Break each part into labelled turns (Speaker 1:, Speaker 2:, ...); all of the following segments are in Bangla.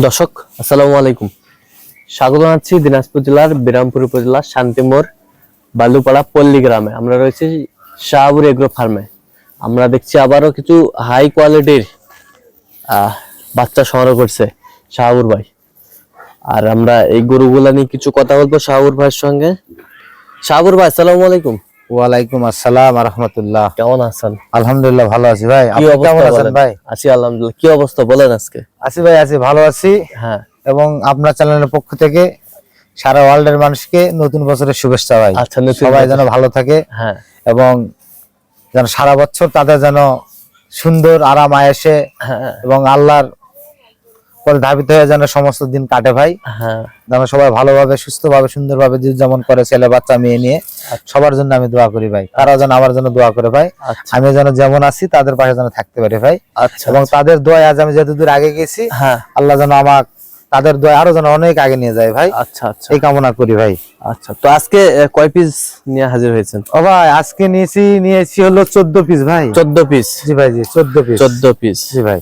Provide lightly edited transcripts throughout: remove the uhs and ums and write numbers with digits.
Speaker 1: দর্শক আসসালামু আলাইকুম, স্বাগত জানাচ্ছি দিনাজপুর জেলার বিরামপুর উপজেলার শান্তিমোড় বালুপাড়া পল্লী গ্রামে। আমরা রয়েছি শাহাবুর এগ্রো ফার্মে। আমরা দেখছি আবারও কিছু হাই কোয়ালিটির বাচ্চা সংগ্রহ করছে শাহাবুর ভাই, আর আমরা এই গরুগুলা নিয়ে কিছু কথা বলবো শাহাবুর ভাইয়ের সঙ্গে। শাহাবুর ভাই আসসালামু আলাইকুম।
Speaker 2: ওয়ালাইকুম আসসালাম ওয়া রাহমাতুল্লাহ।
Speaker 1: কেমন আছেন?
Speaker 2: আলহামদুলিল্লাহ ভালো আছি ভাই। আপনি কেমন আছেন ভাই?
Speaker 1: আছি আলহামদুলিল্লাহ। কি অবস্থা বলেন আজকে?
Speaker 2: আছি ভাই, আছি ভালো আছি।
Speaker 1: হ্যাঁ,
Speaker 2: এবং আপনার চ্যানেলের পক্ষ থেকে সারা ওয়ার্ল্ডের মানুষকে নতুন বছরের শুভেচ্ছা ভাই।
Speaker 1: আচ্ছা,
Speaker 2: সবাই যেন ভালো থাকে,
Speaker 1: হ্যাঁ,
Speaker 2: এবং যেন সারা বছর তাদের যেন সুন্দর আরাম আয়েশে
Speaker 1: হ্যাঁ,
Speaker 2: এবং আল্লাহর পথে ধাবিত হয়ে যেন সমস্ত দিন কাটে ভাই।
Speaker 1: হ্যাঁ,
Speaker 2: যেন সবাই ভালোভাবে সুস্থভাবে সুন্দরভাবে যেমন করে ছেলে বাচ্চা মেয়ে নিয়ে সবার জন্য আমি দোয়া করি ভাই। তারাও যেন আমার জন্য দোয়া করে ভাই।
Speaker 1: আচ্ছা,
Speaker 2: আমি যেন যেমন আছি তাদের পাশে যেন থাকতে পারি ভাই।
Speaker 1: আচ্ছা,
Speaker 2: এবং তাদের দোয়ায় আজ আমি যতদূর আগে গেছি,
Speaker 1: হ্যাঁ,
Speaker 2: আল্লাহ যেন আমার তাদের দোয়ায় আরো যেন অনেক আগে নিয়ে যায় ভাই।
Speaker 1: আচ্ছা, আচ্ছা,
Speaker 2: এই কামনা করি ভাই।
Speaker 1: আচ্ছা। তো আজকে কয় পিস নিয়ে হাজির হয়েছেন?
Speaker 2: ও ভাই আজকে নিয়েছি হলো 14 পিস ভাই।
Speaker 1: 14 পিস?
Speaker 2: জি ভাই, জি 14 পিস।
Speaker 1: 14 পিস,
Speaker 2: জি ভাই।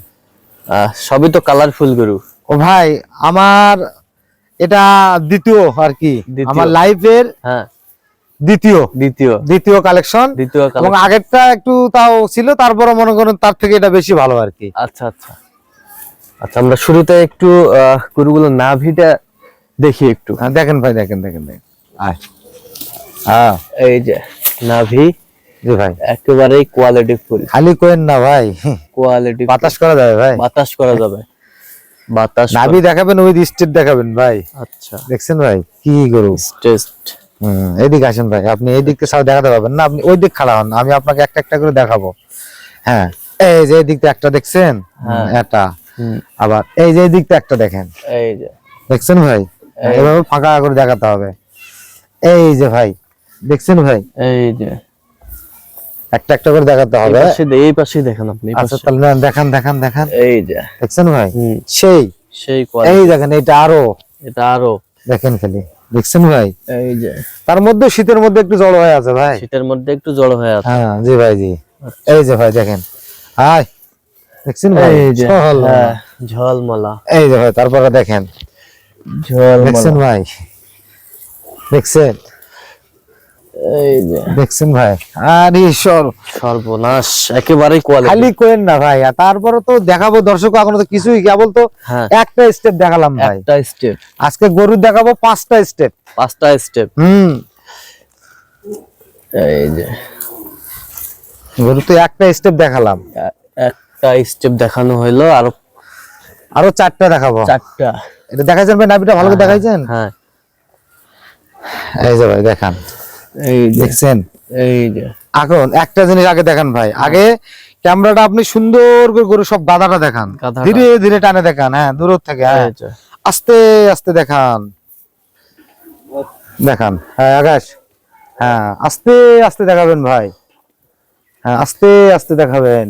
Speaker 1: সবই তো কালারফুল গরু।
Speaker 2: ও ভাই আমার এটা দ্বিতীয় আর কি, আমার লাইফের
Speaker 1: হ্যাঁ,
Speaker 2: দ্বিতীয়
Speaker 1: দ্বিতীয়
Speaker 2: কালেকশন। এবং আগেরটা একটু তাও ছিল, তারপরে মনে করেন তার থেকে এটা বেশি ভালো আর কি।
Speaker 1: আচ্ছা, আচ্ছা, আচ্ছা। আমরা শুরুতে একটু গরুগুলো নাভিটা দেখি একটু।
Speaker 2: দেখেন ভাই, দেখেন দেখেন দেখেন।
Speaker 1: এই যে নাভি,
Speaker 2: জি ভাই,
Speaker 1: একেবারেই কোয়ালিটি ফুল।
Speaker 2: খালি কোয়েন না ভাই,
Speaker 1: কোয়ালিটি
Speaker 2: বাতাস করা যাবে ভাই,
Speaker 1: বাতাস করা যাবে। বাতাস
Speaker 2: নাভি দেখাবেন, ওই স্টেট দেখাবেন ভাই।
Speaker 1: আচ্ছা,
Speaker 2: দেখছেন ভাই কি গরু।
Speaker 1: টেস্ট।
Speaker 2: এদিকে আসেন ভাই, আপনি এই দিকটা সব দেখাতে পারবেন না, আপনি ওই দিক খাড়া হন, আমি আপনাকে একটা একটা করে দেখাবো। হ্যাঁ, এই যে এই দিকটা একটা দেখছেন, এটা আবার এই যে এই দিকটা একটা দেখেন,
Speaker 1: এই যে
Speaker 2: দেখছেন ভাই, এভাবে ফাঁকা করে দেখাতে হবে। এই যে ভাই দেখছেন ভাই,
Speaker 1: এই যে
Speaker 2: একটা একটা করে দেখাতে হবে।
Speaker 1: এই পাশে দেখেন আপনি।
Speaker 2: আচ্ছা তাহলে দেখান দেখান দেখান।
Speaker 1: এই যে
Speaker 2: দেখছেন ভাই, সেই
Speaker 1: সেই
Speaker 2: এই দেখেন, এটা আরো দেখেন খালি, দেখছেন ভাই।
Speaker 1: এই যে
Speaker 2: তার মধ্যে শীতের মধ্যে একটু জড়ো হয়ে আছে ভাই,
Speaker 1: শীতের মধ্যে একটু জড়ো হয়ে আছে।
Speaker 2: হ্যাঁ জি ভাই, জি। এই যে ভাই দেখেন, হাই দেখছেন ভাই,
Speaker 1: ঝলমলা।
Speaker 2: এই যে ভাই, তারপরে দেখেন, দেখছেন ভাই, দেখছেন,
Speaker 1: এই যে
Speaker 2: দেখছেন ভাই। আরে
Speaker 1: সর্বনাশ, একেবারেই কোয়ালিটি।
Speaker 2: খালি কোয়েন না ভাই, আর তারপরে তো দেখাবো দর্শক, এখনো তো কিছুই, কেবল তো একটা স্টেপ দেখালাম ভাই।
Speaker 1: একটা স্টেপ,
Speaker 2: আজকে গরু দেখাবো 5টা স্টেপ।
Speaker 1: 5টা স্টেপ। এই যে
Speaker 2: গরু তো একটা স্টেপ দেখালাম,
Speaker 1: একটা স্টেপ দেখানো হইলো,
Speaker 2: আরো 4টা দেখাবো।
Speaker 1: 4টা।
Speaker 2: এটা দেখাইছেন ভাই, নাভিটা ভালো করে দেখাইছেন।
Speaker 1: হ্যাঁ,
Speaker 2: এই যে ভাই দেখান,
Speaker 1: এই
Speaker 2: দেখছেন।
Speaker 1: এই যে
Speaker 2: এখন একটা জিনিস আগে দেখান ভাই, আগে ক্যামেরাটা আপনি সুন্দর করে গরু সব গাদাটা দেখান, ধীরে ধীরে টানে দেখান। হ্যাঁ, দূর থেকে, হ্যাঁ আস্তে আস্তে দেখান, দেখান। হ্যাঁ আকাশ, হ্যাঁ আস্তে আস্তে দেখাবেন ভাই, হ্যাঁ আস্তে আস্তে দেখাবেন।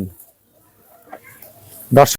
Speaker 2: দর্শক